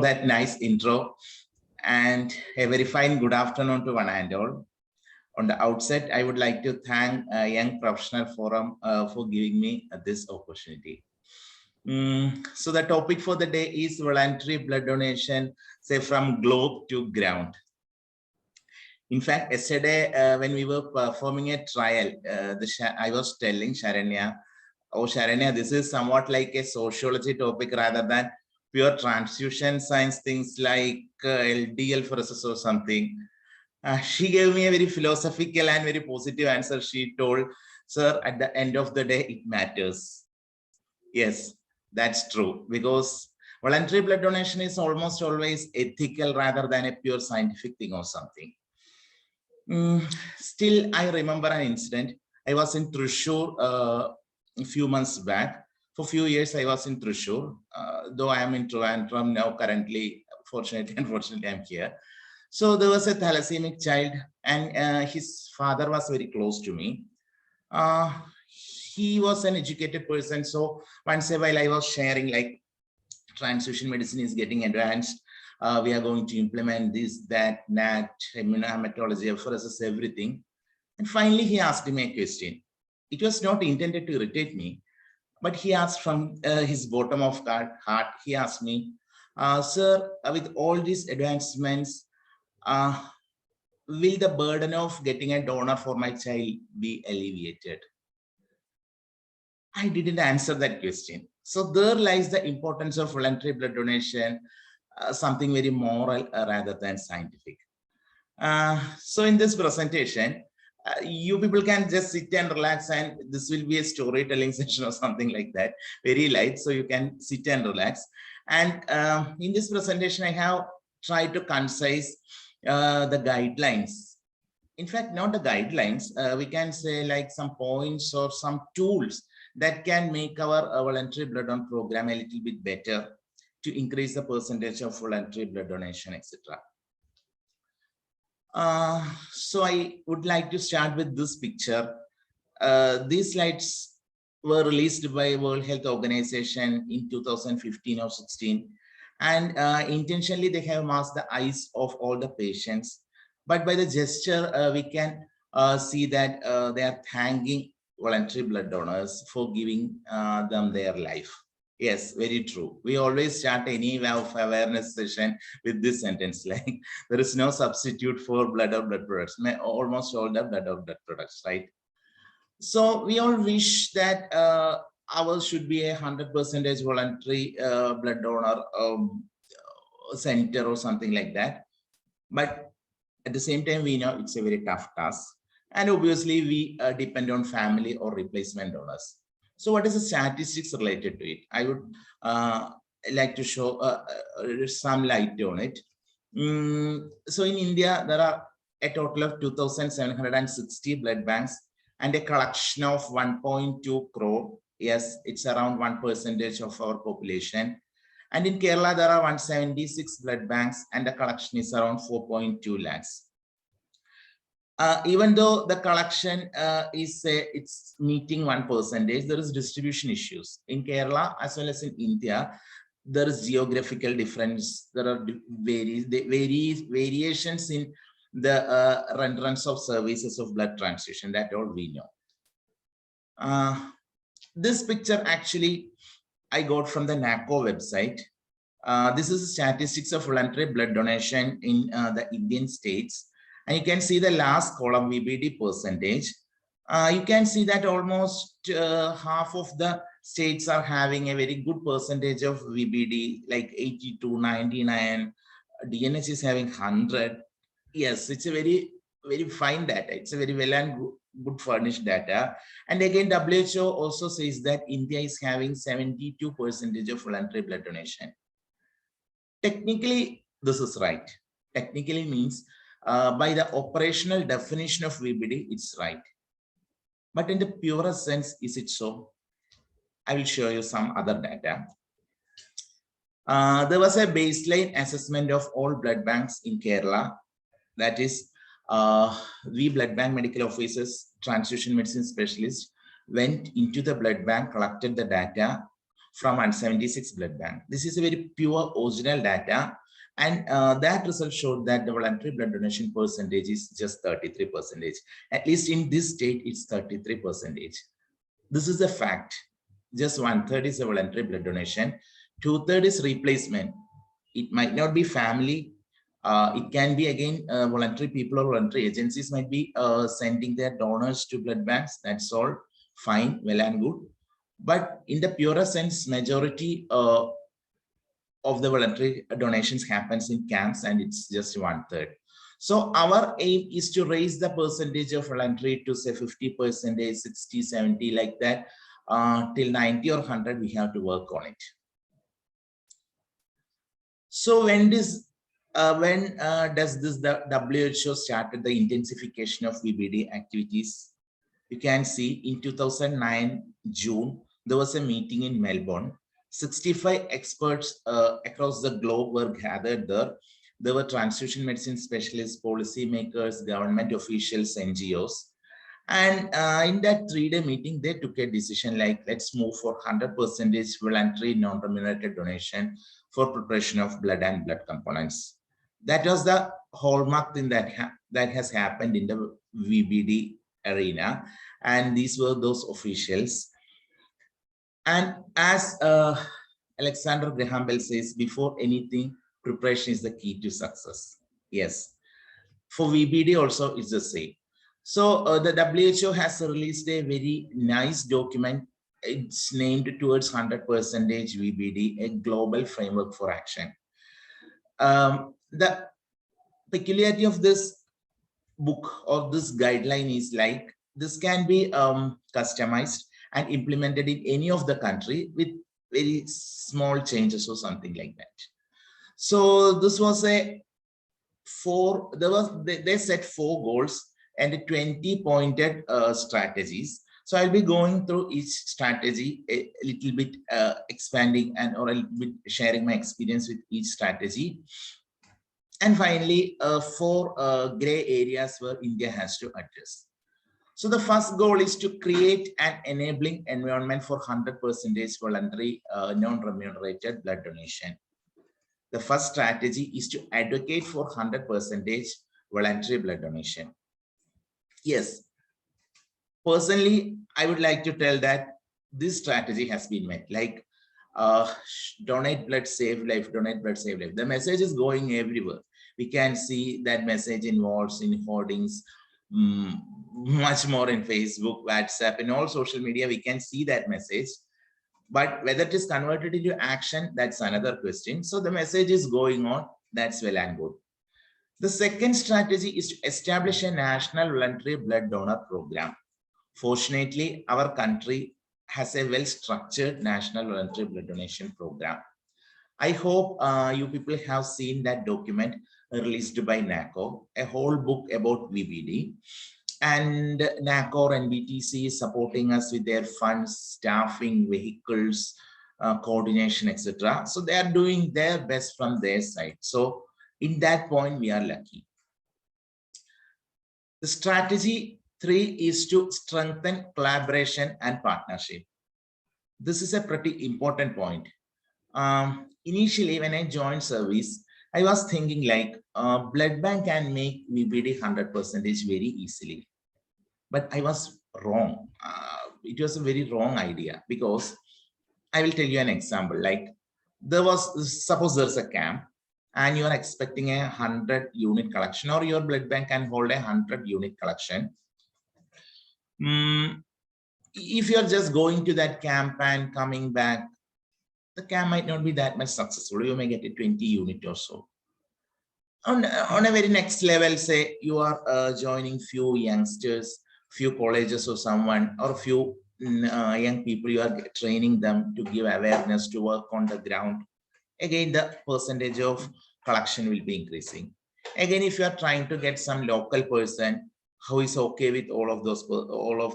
That nice intro, and a very fine good afternoon to one and all. On the outset, I would like to thank Young Professional Forum for giving me this opportunity. So the topic for the day is voluntary blood donation, say from globe to ground. In fact, yesterday when we were performing a trial, I was telling Sharanya, oh Sharanya, this is somewhat like a sociology topic rather than pure transfusion science, things like LDL versus or something. She gave me a very philosophical and very positive answer. She told, sir, at the end of the day, it matters. Yes, that's true, because voluntary blood donation is almost always ethical rather than a pure scientific thing or something. Still, I remember an incident. I was in Thrissur a few months back. For a few years, I was in Thrissur, though I am in Trivandrum now currently. Unfortunately, I'm here. So there was a thalassaemic child, and his father was very close to me. He was an educated person, so once a while I was sharing like transfusion medicine is getting advanced. We are going to implement this, that, NAT, immunohematology, FRSS, everything. And finally, he asked me a question. It was not intended to irritate me, but he asked from his bottom of heart, he asked me, sir, with all these advancements, will the burden of getting a donor for my child be alleviated? I didn't answer that question. So there lies the importance of voluntary blood donation, something very moral rather than scientific. So in this presentation, you people can just sit and relax, and this will be a storytelling session or something like that, very light, so you can sit and relax. And in this presentation, I have tried to concise the guidelines. In fact, not the guidelines, we can say like some points or some tools that can make our voluntary blood donation program a little bit better to increase the percentage of voluntary blood donation, etc. So I would like to start with this picture. These slides were released by World Health Organization in 2015 or 16. And intentionally, they have masked the eyes of all the patients. But by the gesture, we can see that they are thanking voluntary blood donors for giving them their life. Yes, very true. We always start any awareness session with this sentence, like there is no substitute for blood or blood products. Almost all the blood or blood products, right? So we all wish that ours should be 100% voluntary blood donor center or something like that. But at the same time, we know it's a very tough task. And obviously, we depend on family or replacement donors. So what is the statistics related to it? I would like to show some light on it. So in India, there are a total of 2,760 blood banks and a collection of 1.2 crore. Yes, it's around 1% of our population. And in Kerala, there are 176 blood banks and the collection is around 4.2 lakhs. Even though the collection is it's meeting 1%, there is distribution issues in Kerala as well as in India. There is geographical difference. There are variations in the renderance of services of blood transfusion. That all we know. This picture actually I got from the NACO website. This is statistics of voluntary blood donation in the Indian states. And you can see the last column, VBD percentage. You can see that almost half of the states are having a very good percentage of VBD, like 82, 99. DNH is having 100. Yes, it's a very, very fine data. It's a very well and good furnished data. And again, WHO also says that India is having 72% of voluntary blood donation. Technically, this is right. Technically means by the operational definition of VBD, it's right. But in the purest sense, is it so? I will show you some other data. There was a baseline assessment of all blood banks in Kerala. That is, we blood bank medical officers, transfusion medicine specialists went into the blood bank, collected the data from 176 blood bank. This is a very pure original data. And that result showed that the voluntary blood donation percentage is just 33%. At least in this state, it's 33%. This is a fact. Just 1/3 is a voluntary blood donation. 2/3 is replacement. It might not be family. It can be again voluntary people or voluntary agencies might be sending their donors to blood banks. That's all fine, well and good. But in the purer sense, majority of the voluntary donations happens in camps, and it's just 1/3. So our aim is to raise the percentage of voluntary to say 50%, 60, 70, like that, till 90 or 100. We have to work on it. So when does the WHO started the intensification of VBD activities? You can see in 2009 June there was a meeting in Melbourne. 65 experts across the globe were gathered there. There were transfusion medicine specialists, policymakers, government officials, NGOs. And in that 3-day meeting, they took a decision like, let's move for 100% voluntary non-remunerated donation for preparation of blood and blood components. That was the hallmark thing that has happened in the VBD arena. And these were those officials. And as Alexander Graham Bell says, before anything, preparation is the key to success. Yes. For VBD also, it's the same. So the WHO has released a very nice document. It's named towards 100% VBD, a global framework for action. The peculiarity of this book or this guideline is like, this can be customized and implemented in any of the country with very small changes or something like that. So this was they set 4 goals and 20 pointed strategies. So I'll be going through each strategy a little bit, expanding or a little bit sharing my experience with each strategy. And finally, 4 gray areas where India has to address. So the first goal is to create an enabling environment for 100% voluntary non-remunerated blood donation. The first strategy is to advocate for 100% voluntary blood donation. Yes, personally, I would like to tell that this strategy has been met. Like, donate blood, save life, donate blood, save life. The message is going everywhere. We can see that message in walls, in hoardings, much more in Facebook, WhatsApp, in all social media. We can see that message. But whether it is converted into action, that's another question. So the message is going on. That's well and good. The second strategy is to establish a national voluntary blood donor program. Fortunately, our country has a well-structured national voluntary blood donation program. I hope you people have seen that document released by NACO, a whole book about VBD. And NACO and BTC is supporting us with their funds, staffing, vehicles, coordination, etc. So they are doing their best from their side. So in that point, we are lucky. The strategy 3 is to strengthen collaboration and partnership. This is a pretty important point. Initially, when I joined service, I was thinking like blood bank can make VBD 100% very easily. But I was wrong. It was a very wrong idea, because I will tell you an example. Like, suppose there's a camp and you are expecting a 100-unit collection, or your blood bank can hold a 100-unit collection. If you're just going to that camp and coming back, the camp might not be that much successful. You may get a 20-unit or so. On a very next level, say you are joining few youngsters, few colleges or someone, or few young people, you are training them to give awareness, to work on the ground. Again, the percentage of collection will be increasing. Again, if you are trying to get some local person who is okay with all of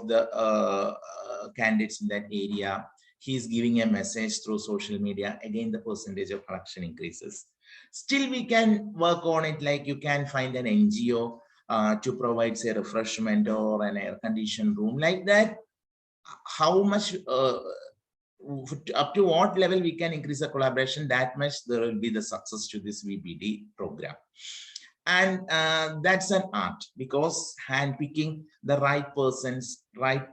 the candidates in that area, he is giving a message through social media. Again, the percentage of collection increases. Still, we can work on it. Like, you can find an NGO to provide, say, refreshment or an air-conditioned room, like that. How much up to what level we can increase the collaboration, that much there will be the success to this VBD program. And that's an art, because handpicking the right persons, right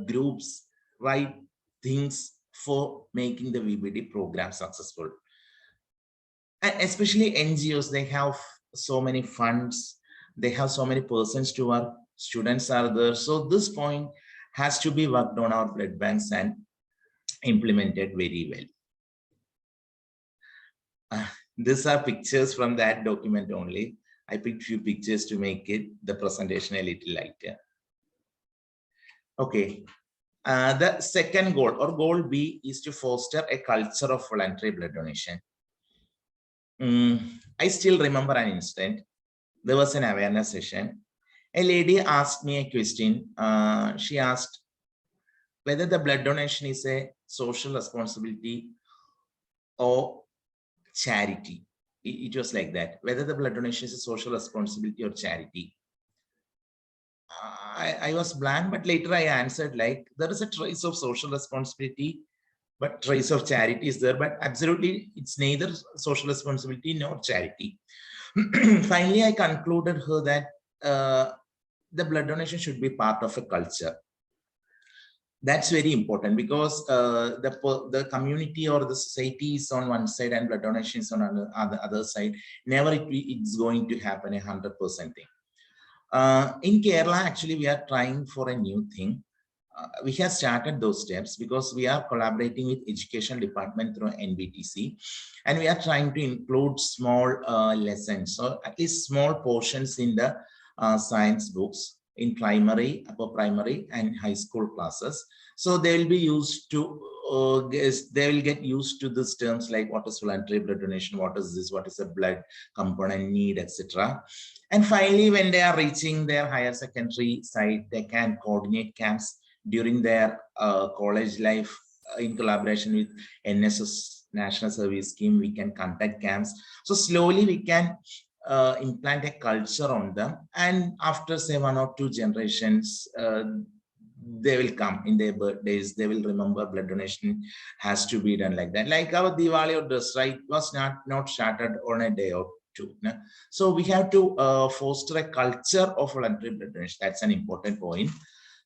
groups, right things for making the VBD program successful. And especially NGOs, they have so many funds, they have so many persons to work, students are there. So this point has to be worked on our blood banks and implemented very well. These are pictures from that document only. I picked few pictures to make it the presentation a little lighter. Okay. The second goal, or goal B, is to foster a culture of voluntary blood donation. I still remember an incident. There was an awareness session. A lady asked me a question. She asked whether the blood donation is a social responsibility or charity. It was like that, whether the blood donation is a social responsibility or charity. I was blank, but later I answered like, there is a trace of social responsibility, but trace of charity is there, but absolutely it's neither social responsibility nor charity. Finally, I concluded her that the blood donation should be part of a culture. That's very important, because the community or the society is on one side and blood donation is on the other side. Never it's going to happen 100% thing. In Kerala, actually, we are trying for a new thing. We have started those steps because we are collaborating with education department through NBTC, and we are trying to include small lessons, or at least small portions in the science books in primary, upper primary, and high school classes. So they will be used to, they will get used to these terms like what is voluntary blood donation, what is this, what is a blood component need, etc. And finally, when they are reaching their higher secondary side, they can coordinate camps during their college life in collaboration with NSS, National Service Scheme. We can conduct camps. So slowly we can implant a culture on them, and after say 1 or 2 generations, they will come in their birthdays, they will remember blood donation has to be done like that. Like our Diwali or Dussehra was not started on a day or two. No? So we have to foster a culture of voluntary blood donation. That's an important point.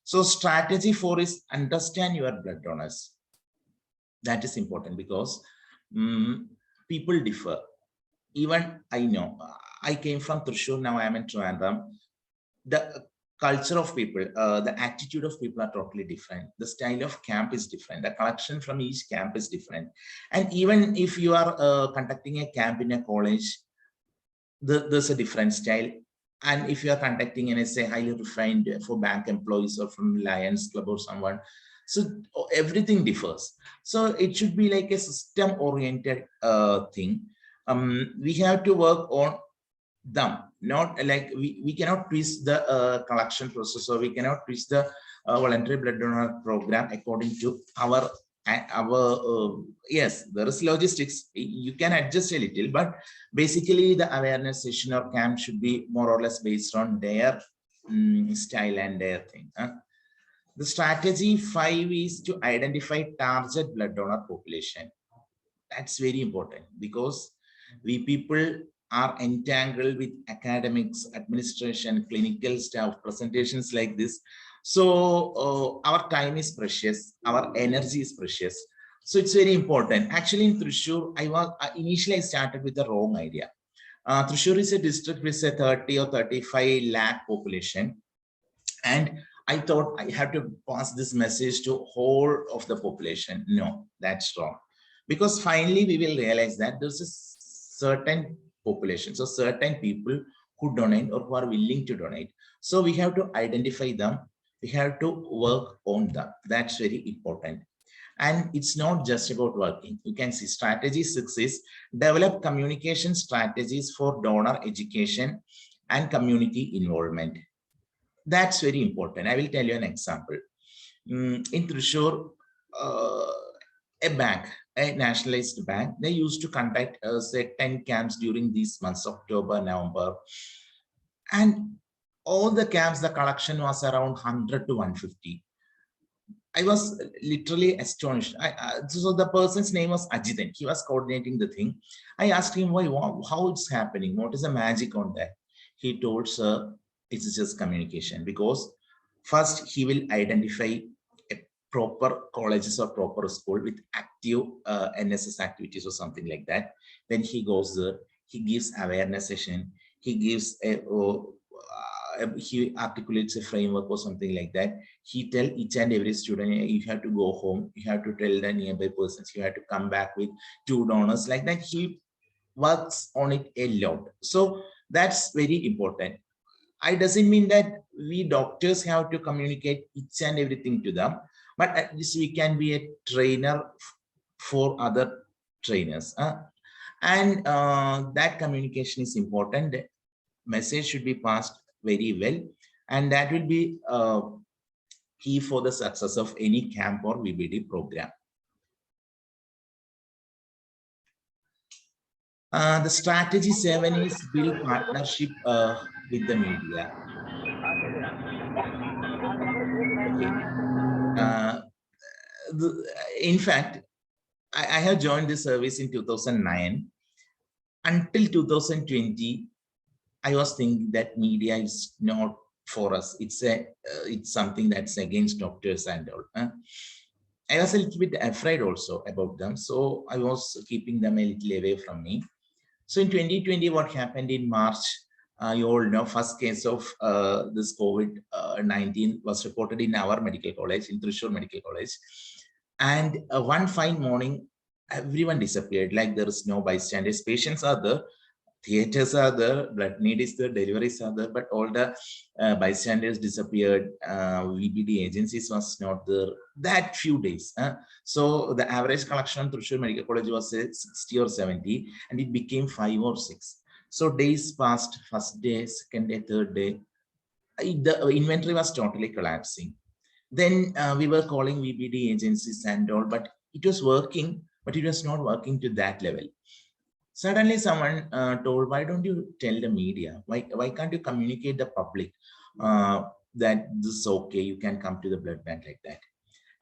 So strategy 4 is understand your blood donors. That is important, because people differ. Even I know, I came from Thrissur, now I am in Trivandrum. The culture of people, the attitude of people are totally different. The style of camp is different. The collection from each camp is different. And even if you are conducting a camp in a college, there's a different style. And if you are conducting an essay highly refined for bank employees or from Lions Club or someone, so everything differs. So it should be like a system-oriented thing. We have to work on them, not like we cannot twist the collection process, or we cannot twist the voluntary blood donor program according to our yes, there is logistics, you can adjust a little, but basically the awareness session or camp should be more or less based on their style and their thing. The strategy 5 is to identify target blood donor population. That's very important, because we people are entangled with academics, administration, clinical staff, presentations like this. So our time is precious, our energy is precious. So it's very important. Actually, in Thrissur, initially I started with the wrong idea. Thrissur is a district with a 30 or 35 lakh population. And I thought I have to pass this message to whole of the population. No, that's wrong. Because finally we will realize that there's a certain population, so certain people who donate or who are willing to donate. So we have to identify them. We have to work on them. That's very important. And it's not just about working. You can see strategy 6 is develop communication strategies for donor education and community involvement. That's very important. I will tell you an example. In Thrissur, a bank, a nationalized bank, they used to conduct say 10 camps during these months, October, November. And all the camps, the collection was around 100 to 150. I was literally astonished. So the person's name was Ajitan. He was coordinating the thing. I asked him why, how it's happening. What is the magic on that? He told, sir, it's just communication, because first he will identify a proper colleges or proper school with active NSS activities or something like that. Then he goes there, he gives awareness session, he gives he articulates a framework or something like that. He tell each and every student, you have to go home, you have to tell the nearby persons, you have to come back with 2 donors, like that. He works on it a lot. So that's very important. I doesn't mean that we doctors have to communicate each and everything to them, but at least we can be a trainer for other trainers. And that communication is important. The message should be passed very well, and that will be key for the success of any camp or VBD program. The strategy 7 is build partnership with the media. Okay. In fact, I have joined this service in 2009. Until 2020, I was thinking that media is not for us. It's something that's against doctors and all. I was a little bit afraid also about them, so I was keeping them a little away from me. So in 2020, what happened in March, you all know, first case of this COVID-19 was reported in our medical college, in Thrissur Medical College. And one fine morning, everyone disappeared, like there is no bystanders. Patients are there, theaters are there, blood need is there, deliveries are there, but all the bystanders disappeared. VBD agencies was not there that few days. So the average collection through Thrissur Medical College was 60 or 70, and it became 5 or 6. So days passed, first day, second day, third day, the inventory was totally collapsing. Then we were calling VBD agencies and all, but it was working, but it was not working to that level. Suddenly someone told, why don't you tell the media? Why can't you communicate the public that this is okay, you can come to the blood bank like that?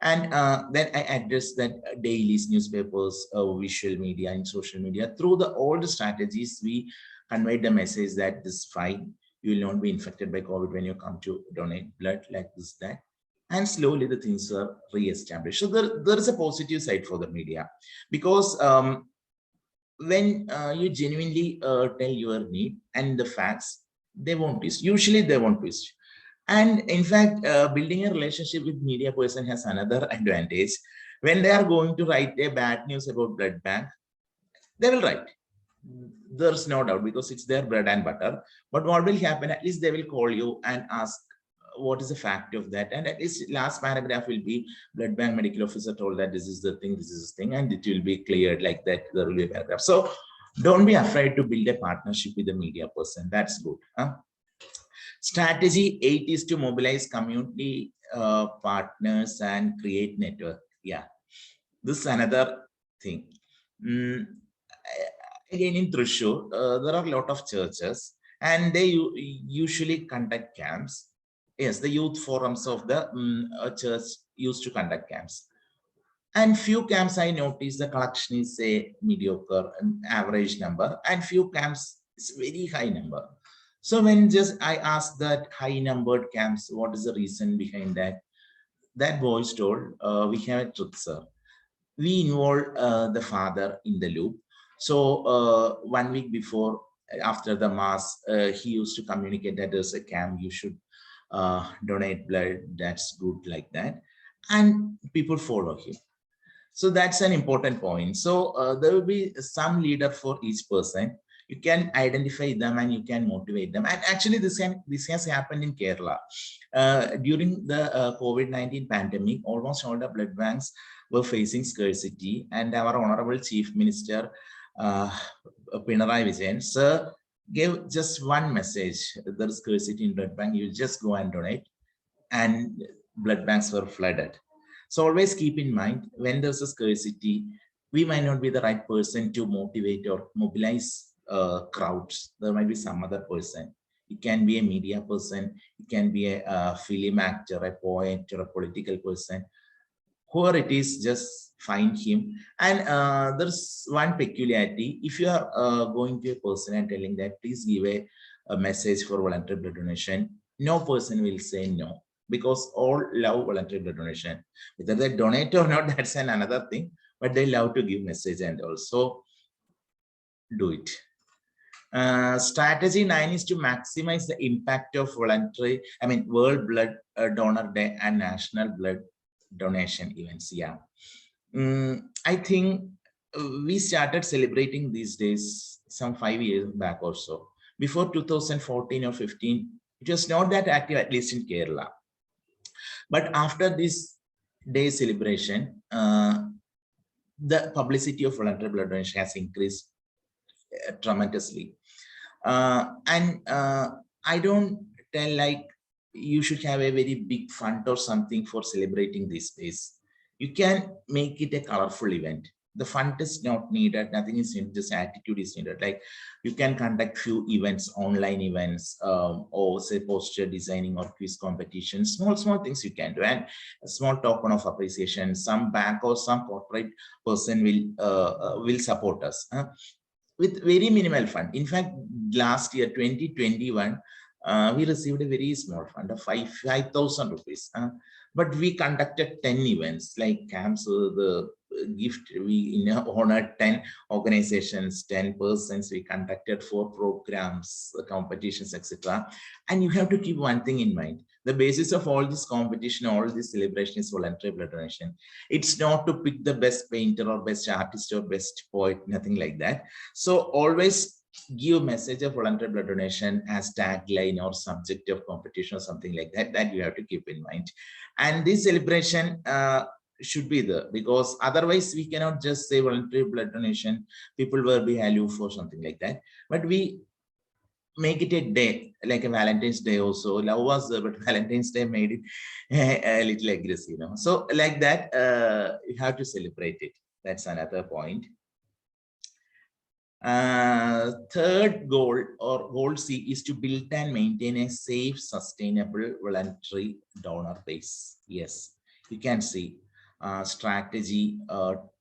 And then I addressed that dailies, newspapers, visual media and social media. Through all the strategies, we conveyed the message that this is fine. You will not be infected by COVID when you come to donate blood, like this, that. And slowly the things are re-established. So there is a positive side for the media, because when you genuinely tell your need and the facts, they won't twist. Usually they won't twist. And in fact, building a relationship with media person has another advantage. When they are going to write a bad news about blood bank, they will write. There's no doubt, because it's their bread and butter. But what will happen, at least they will call you and ask, what is the fact of that? And at least last paragraph will be, blood bank medical officer told that this is the thing, this is the thing, and it will be cleared like that. There will be a paragraph. So don't be afraid to build a partnership with the media person. That's good. Strategy 8 is to mobilize community partners and create network. Yeah, this is another thing. Again, in Thrissur, there are a lot of churches, and they usually conduct camps. Yes, the youth forums of the church used to conduct camps. And few camps I noticed the collection is a mediocre, average number, and few camps is very high number. So when just I asked that high numbered camps, what is the reason behind that? That voice told, we have a truth, sir. We involve the father in the loop. So 1 week before, after the mass, he used to communicate that there's a camp, you should donate blood, that's good, like that. And people follow him. So that's an important point. So there will be some leader for each person. You can identify them and you can motivate them. And actually this has happened in Kerala. During the COVID-19 pandemic, almost all the blood banks were facing scarcity, and our Honorable Chief Minister, Pinarayi Vijayan, sir, gave just one message: there is scarcity in blood bank, you just go and donate, and blood banks were flooded. So always keep in mind, when there's a scarcity, we might not be the right person to motivate or mobilize crowds. There might be some other person. It can be a media person, it can be a film actor, a poet, or a political person. whoever it is, just find him. And there's one peculiarity. If you are going to a person and telling that, please give a message for voluntary blood donation, no person will say no, because all love voluntary blood donation. Whether they donate or not, that's another thing, but they love to give message and also do it. Strategy 9 is to maximize the impact of World Blood Donor Day and National Blood Donation events. Yeah. I think we started celebrating these days some 5 years back or so. Before 2014 or 15, it was not that active, at least in Kerala. But after this day celebration, the publicity of voluntary blood donation has increased tremendously. I don't tell like you should have a very big fund or something for celebrating these days. You can make it a colorful event. The fund is not needed, nothing is needed, just attitude is needed. Like you can conduct few events, online events, or say poster designing or quiz competitions, small things you can do, and a small token of appreciation. Some bank or some corporate person will support us with very minimal fund. In fact, last year 2021, we received a very small fund of 5,000 rupees. But we conducted 10 events like camps, the gift, we honored 10 organizations, 10 persons, we conducted 4 programs, competitions, etc. And you have to keep one thing in mind. The basis of all this competition, all this celebration is voluntary blood donation. It's not to pick the best painter or best artist or best poet, nothing like that. So always give message of voluntary blood donation as tagline or subject of competition or something like that, that you have to keep in mind. And this celebration should be there, because otherwise we cannot just say voluntary blood donation, people will be aloof or something like that. But we make it a day, like a Valentine's Day also. Love was there, but Valentine's Day made it a little aggressive, So like that, you have to celebrate it. That's another point. Third goal, or goal C, is to build and maintain a safe, sustainable voluntary donor base. Yes, you can see strategy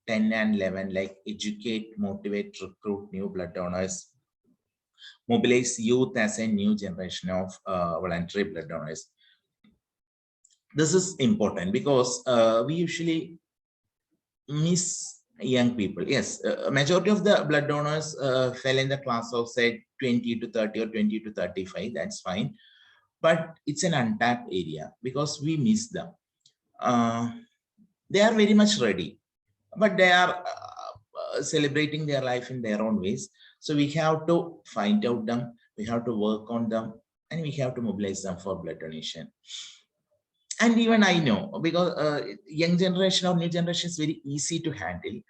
10 and 11, like educate, motivate, recruit new blood donors, mobilize youth as a new generation of voluntary blood donors. This is important because we usually miss young people. Yes, majority of the blood donors fell in the class of say 20 to 30 or 20 to 35. That's fine, but it's an untapped area because we miss them. They are very much ready, but they are celebrating their life in their own ways. So we have to find out them, we have to work on them, and we have to mobilize them for blood donation. And even I know, because young generation or new generation is very easy to handle.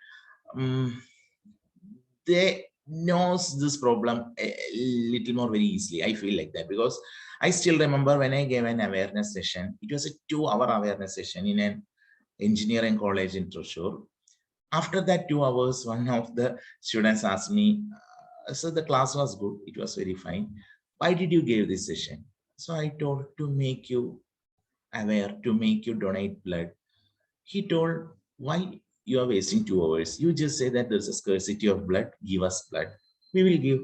They knows this problem a little more very easily. I feel like that because I still remember when I gave an awareness session. It was a 2-hour awareness session in an engineering college in Thrissur. After that 2 hours, one of the students asked me, so the class was good, it was very fine. Why did you give this session? So I told, to make you aware, to make you donate blood. He told, why you are wasting 2 hours? You just say that there's a scarcity of blood, give us blood. We will give.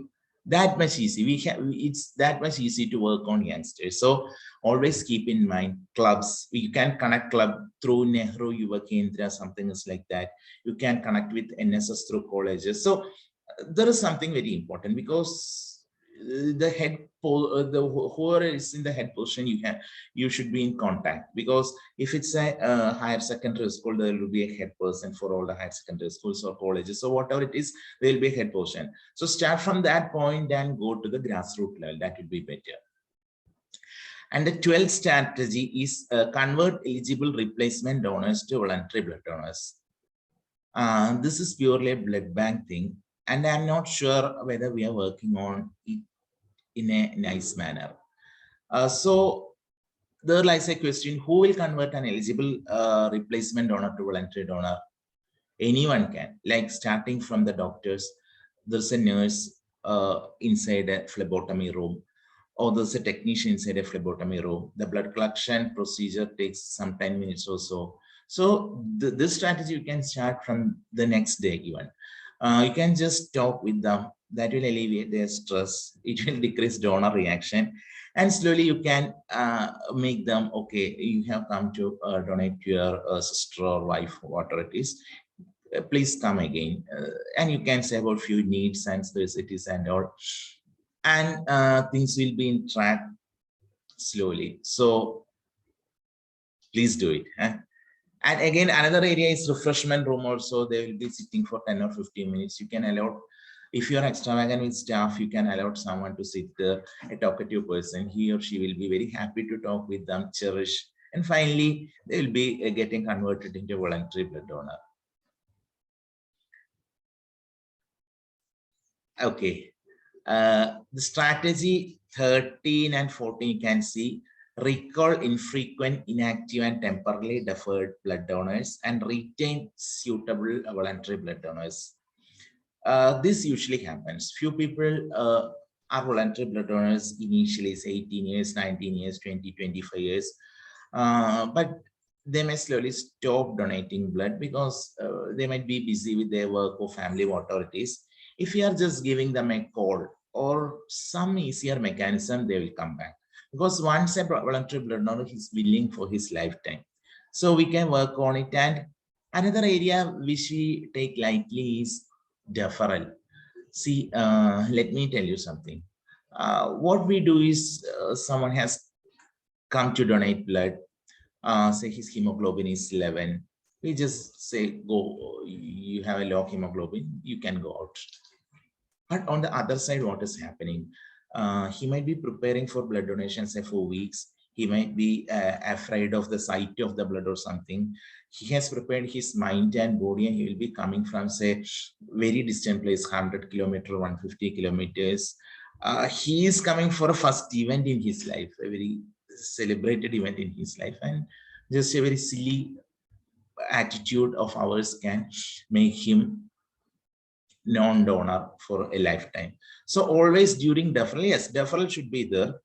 That much easy. It's that much easy to work on youngsters. So always keep in mind clubs. You can connect club through Nehru Yuva Kendra, something is like that. You can connect with NSS through colleges. So there is something very important because the head, whoever is in the head position, you should be in contact, because if it's a higher secondary school, there will be a head person for all the higher secondary schools or colleges. So whatever it is, there will be a head position. So start from that point and go to the grassroots level. That would be better. And the 12th strategy is convert eligible replacement donors to voluntary blood donors. This is purely a blood bank thing, and I'm not sure whether we are working on it in a nice manner. So there lies a question: who will convert an eligible replacement donor to voluntary donor? Anyone can, like starting from the doctors. There's a nurse inside a phlebotomy room, or there's a technician inside a phlebotomy room. The blood collection procedure takes some 10 minutes or so. So this strategy you can start from the next day even. You can just talk with them. That will alleviate their stress. It will decrease donor reaction, and slowly you can make them okay. You have come to donate to your sister or wife, whatever it is. Please come again, and you can say about few needs and specificities and all, and things will be in track slowly. So please do it. And again, another area is refreshment room also. They will be sitting for 10 or 15 minutes. You can allow, if you're extravagant with staff, you can allow someone to sit there, a talkative person. He or she will be very happy to talk with them, cherish. And finally, they will be getting converted into voluntary blood donor. Okay. The strategy 13 and 14, you can see recall infrequent, inactive, and temporarily deferred blood donors and retain suitable voluntary blood donors. This usually happens. Few people are voluntary blood donors initially, say 18 years, 19 years, 20, 25 years. But they may slowly stop donating blood because they might be busy with their work or family, whatever it is. If you are just giving them a call or some easier mechanism, they will come back. Because once a voluntary blood donor is willing for his lifetime. So we can work on it. And another area which we take lightly is deferral. See, let me tell you something. What we do is someone has come to donate blood. Say his hemoglobin is 11. We just say, go, you have a low hemoglobin, you can go out. But on the other side, what is happening? He might be preparing for blood donation, say 4 weeks. He might be afraid of the sight of the blood or something. He has prepared his mind and body, and he will be coming from, say, very distant place, 100 kilometers, 150 kilometers. He is coming for a first event in his life, a very celebrated event in his life, and just a very silly attitude of ours can make him non-donor for a lifetime. So always during deferral, yes, deferral should be there,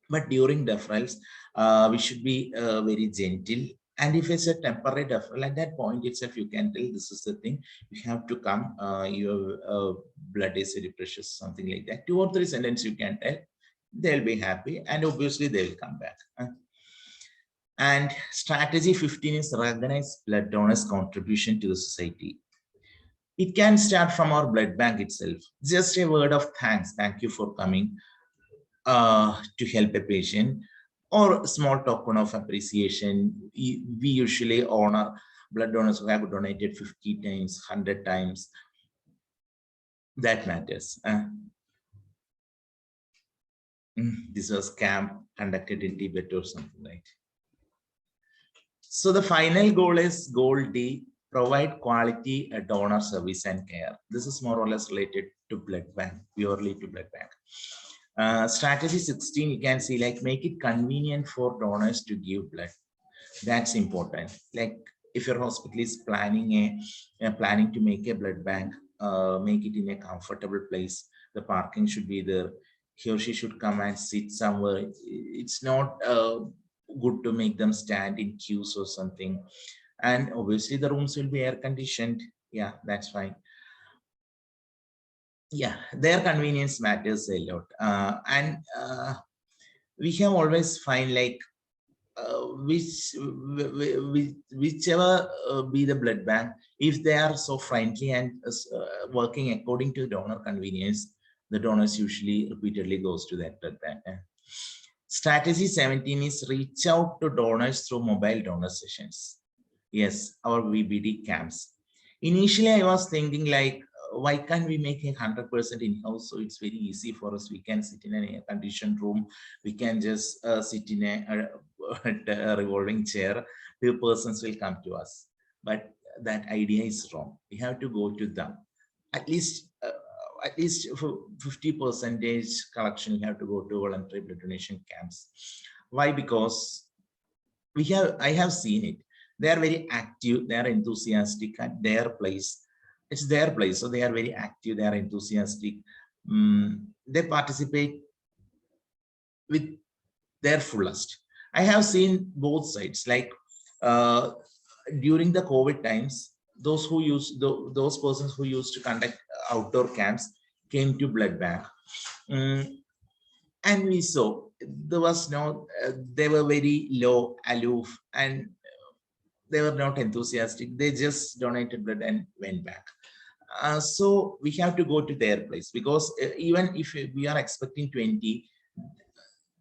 but during deferrals, we should be very gentle. And if it's a temporary deferral, at that point itself, you can tell this is the thing, you have to come, your blood is very precious, something like that. 2 or 3 sentences you can tell, they'll be happy, and obviously they will come back. And strategy 15 is recognize blood donors' contribution to the society. It can start from our blood bank itself. Just a word of thanks. Thank you for coming to help a patient, or a small token of appreciation. We usually honor blood donors who have donated 50 times, 100 times. That matters. This was camp conducted in Tibet or something, right? So the final goal is goal D, provide quality donor service and care. This is more or less related to blood bank, purely to blood bank. Strategy 16, you can see, like, make it convenient for donors to give blood. That's important. Like, if your hospital is planning to make a blood bank, make it in a comfortable place. The parking should be there. He or she should come and sit somewhere. It's not good to make them stand in queues or something. And obviously the rooms will be air conditioned. Yeah, that's fine. Yeah, their convenience matters a lot. And we can always find, like, whichever be the blood bank, if they are so friendly and working according to donor convenience, the donors usually repeatedly goes to that blood bank. Strategy 17 is reach out to donors through mobile donor sessions. Yes, our VBD camps. Initially, I was thinking, like, why can't we make 100% in-house? So it's very easy for us. We can sit in an air-conditioned room. We can just sit in a revolving chair. 2 persons will come to us. But that idea is wrong. We have to go to them. At least 50% collection, we have to go to voluntary blood donation camps. Why? Because I have seen it. They are very active, they are enthusiastic at their place. It's their place, so they are very active, they are enthusiastic. They participate with their fullest. I have seen both sides, like during the COVID times, those who used those persons who used to conduct outdoor camps came to blood bank. And we saw there was no, they were very low, aloof, and they were not enthusiastic. They just donated blood and went back. So we have to go to their place, because even if we are expecting 20,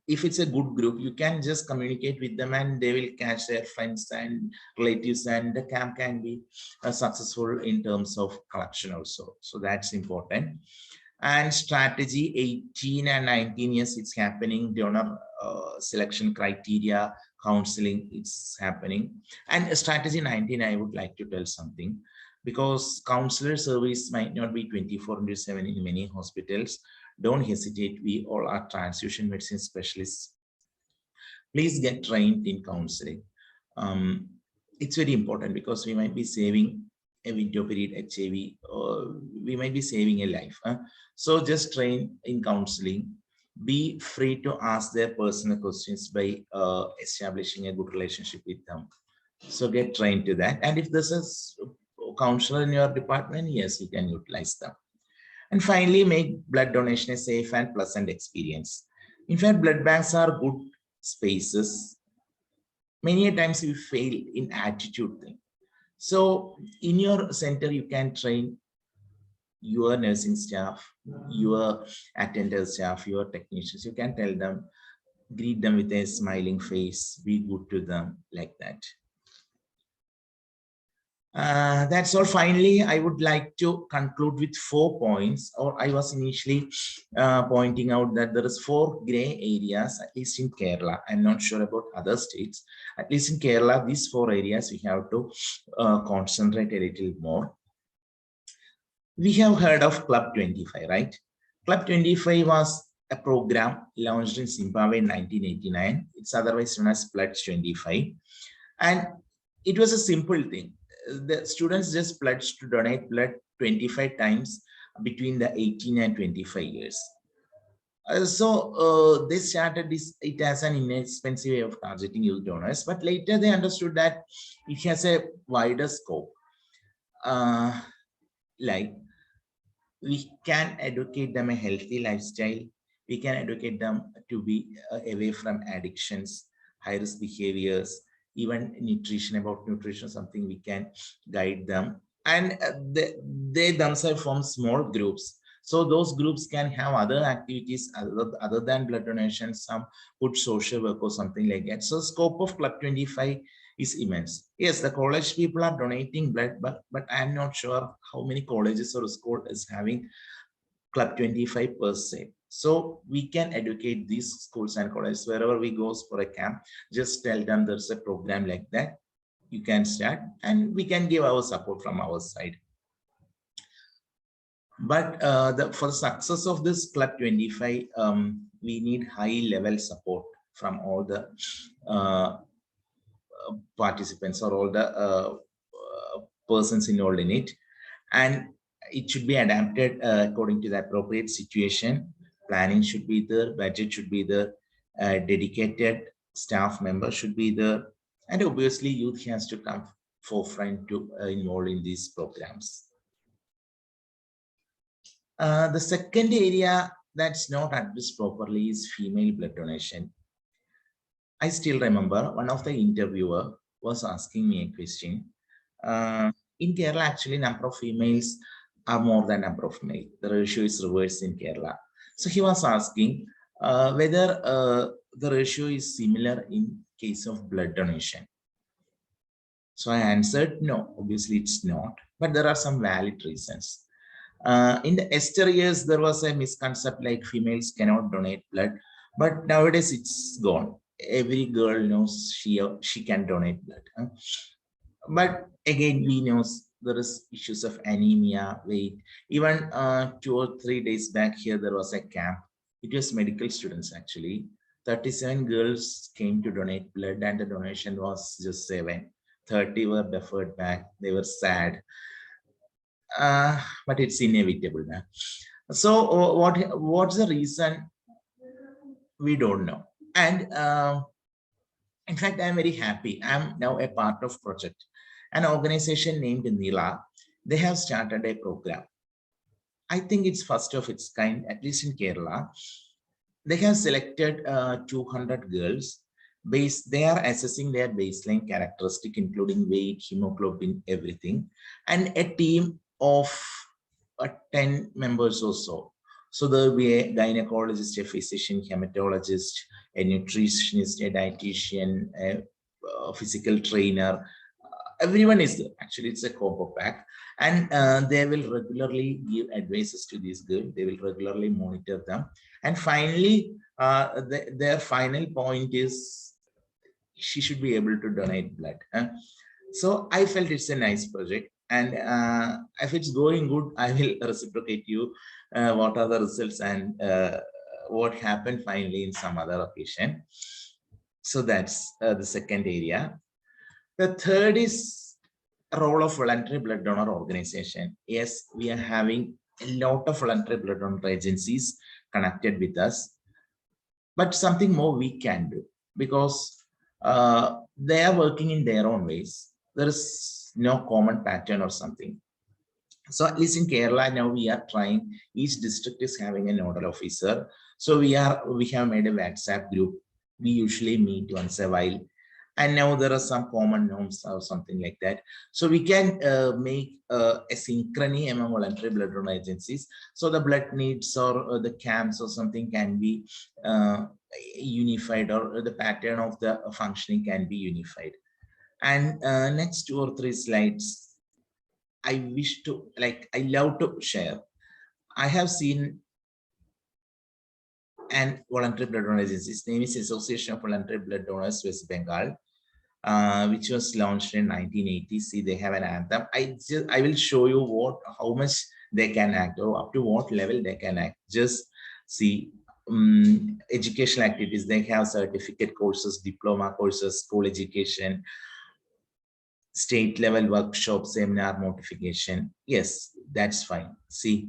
if it's a good group, you can just communicate with them and they will catch their friends and relatives, and the camp can be successful in terms of collection also. So that's important. And strategy 18 and 19 years, it's happening. Donor selection criteria, counseling, it's happening. And strategy 19, I would like to tell something, because counselor service might not be 24/7 in many hospitals. Don't hesitate. We all are transfusion medicine specialists. Please get trained in counseling. It's very important, because we might be saving a window period HIV, or we might be saving a life. So just train in counseling. Be free to ask their personal questions by establishing a good relationship with them. So get trained to that. And if this is a counselor in your department, yes, you can utilize them. And finally, make blood donation a safe and pleasant experience. In fact, blood banks are good spaces. Many times we fail in attitude thing. So in your center, you can train your nursing staff, your attendant staff, your technicians. You can tell them, greet them with a smiling face, be good to them, like that. That's all. Finally, I would like to conclude with 4 points, or I was initially pointing out that there is 4 gray areas, at least in Kerala. I'm not sure about other states. At least in Kerala, these 4 areas we have to concentrate a little more. We have heard of Club 25, right? Club 25 was a program launched in Zimbabwe in 1989. It's otherwise known as Pledge 25. And it was a simple thing. The students just pledged to donate blood 25 times between the 18 and 25 years. So they started it as an inexpensive way of targeting youth donors, but later they understood that it has a wider scope. Like, we can educate them a healthy lifestyle. We can educate them to be away from addictions, high-risk behaviors, even nutrition, about nutrition, something we can guide them. And they themselves form small groups. So those groups can have other activities other than blood donation, some good social work or something like that. So scope of Club 25 is immense. Yes, the college people are donating blood, but I'm not sure how many colleges or school is having Club 25 per se. So we can educate these schools and colleges wherever we go for a camp. Just tell them there's a program like that. You can start, and we can give our support from our side. But for the success of this Club 25, we need high-level support from all the participants, or all the persons involved in it. And it should be adapted according to the appropriate situation. Planning should be there, budget should be there, dedicated staff member should be there, and obviously youth has to come forefront to involve in these programs. The second area that's not addressed properly is female blood donation. I still remember one of the interviewer was asking me a question. In Kerala, actually, number of females are more than number of males. The ratio is reversed in Kerala. So he was asking whether the ratio is similar in case of blood donation. So I answered, no, obviously it's not, but there are some valid reasons. In the Esther years, there was a misconception like females cannot donate blood, but nowadays it's gone. Every girl knows she can donate blood. But again, we know there is issues of anemia, weight. Even 2 or 3 days back here, there was a camp. It was medical students actually. 37 girls came to donate blood, and the donation was just 7. 30 were deferred back. They were sad. But it's inevitable now. So what's the reason? We don't know. And in fact, I'm very happy. I'm now a part of project. An organization named Nila, they have started a program. I think it's first of its kind, at least in Kerala. They have selected 200 girls. They are assessing their baseline characteristic, including weight, hemoglobin, everything, and a team of 10 members or so. So there will be a gynecologist, a physician, hematologist, a nutritionist, a dietitian, a physical trainer. Everyone is there. Actually, it's a combo pack. And they will regularly give advices to these girls. They will regularly monitor them. And finally, their final point is she should be able to donate blood. So I felt it's a nice project. And if it's going good, I will reciprocate you what are the results and what happened finally in some other occasion. So that's the second area. The third is role of voluntary blood donor organization. Yes, we are having a lot of voluntary blood donor agencies connected with us, but something more we can do, because they are working in their own ways. There is no common pattern or something. So at least in Kerala now we are trying, each district is having a nodal officer. So we have made a WhatsApp group. We usually meet once a while. And now there are some common norms or something like that. So we can make a synchrony among voluntary blood donor agencies. So the blood needs or the camps or something can be unified, or the pattern of the functioning can be unified. And next 2 or 3 slides, I love to share. I have seen an voluntary blood donor agency. Its name is Association of Voluntary Blood Donors West Bengal, which was launched in 1980. See, they have an anthem. I will show you how much they can act, or up to what level they can act. Just see educational activities. They have certificate courses, diploma courses, school education, state level workshop, seminar, notification. Yes, that's fine. See,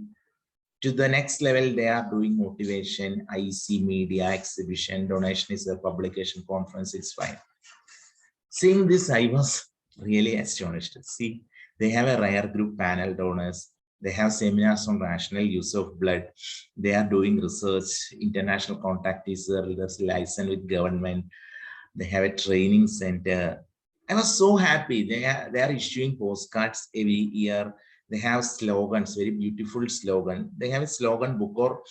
to the next level, they are doing motivation, IC, media, exhibition, donation is a publication, conference, it's fine. Seeing this, I was really astonished. See, they have a rare group panel donors. They have seminars on rational use of blood. They are doing research, international contact is licensed with government. They have a training center. I was so happy. They are issuing postcards every year. They have slogans, very beautiful slogan. They have a slogan book, or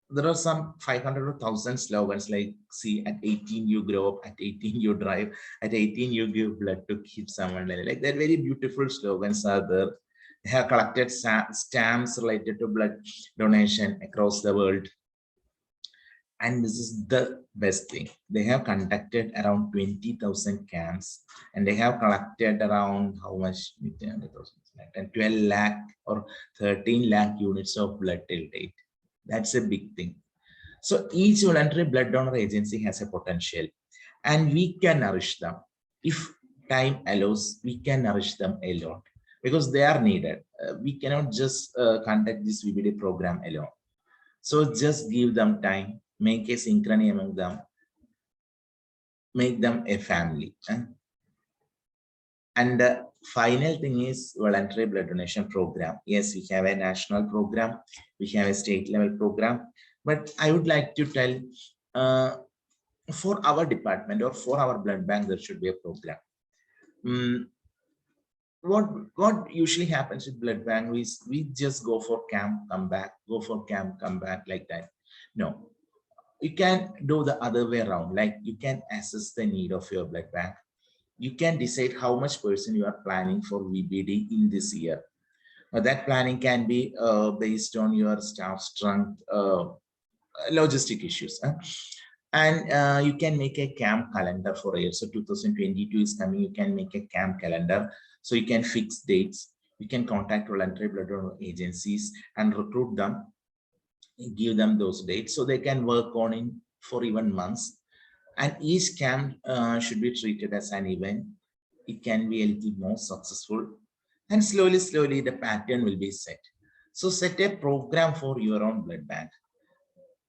there are some 500 or 1,000 slogans like, see, at 18 you grow up, at 18 you drive, at 18 you give blood to keep someone alive. Like that, very beautiful slogans are there. They have collected stamps related to blood donation across the world. And this is the best thing. They have conducted around 20,000 camps, and they have collected around how much? 12 lakh or 13 lakh units of blood till date. That's a big thing. So each voluntary blood donor agency has a potential, and we can nourish them. If time allows, we can nourish them a lot, because they are needed. We cannot just conduct this VBD program alone. So just give them time, make a synchrony among them, make them a family. And the final thing is voluntary blood donation program. Yes, we have a national program, we have a state level program, but I would like to tell for our department or for our blood bank, there should be a program. What usually happens with blood bank is we just go for camp, come back, go for camp, come back, like that. No, you can do the other way around. Like, you can assess the need of your blood bank. You can decide how much person you are planning for VBD in this year. That planning can be based on your staff strength, logistic issues. And you can make a camp calendar for a year. So 2022 is coming, you can make a camp calendar. So you can fix dates. You can contact voluntary blood donor agencies and recruit them, give them those dates so they can work on it for even months. And each camp should be treated as an event. It can be a little more successful, and slowly the pattern will be set. So set a program for your own blood bank.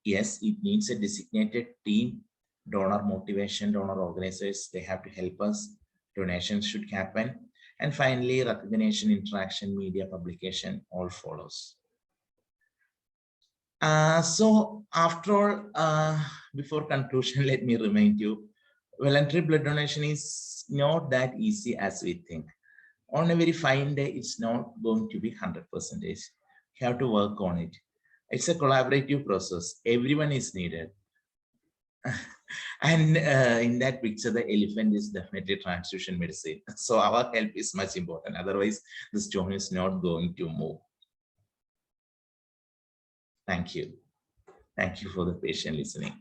Yes, it needs a designated team, donor motivation, donor organizers, they have to help us. Donations should happen. And finally, recognition, interaction, media, publication, all follows. So after all, before conclusion, let me remind you, voluntary blood donation is not that easy as we think. On a very fine day, it's not going to be 100%. You have to work on it. It's a collaborative process. Everyone is needed. And in that picture, the elephant is definitely transfusion medicine. So our help is much important. Otherwise, the stone is not going to move. Thank you. Thank you for the patient listening.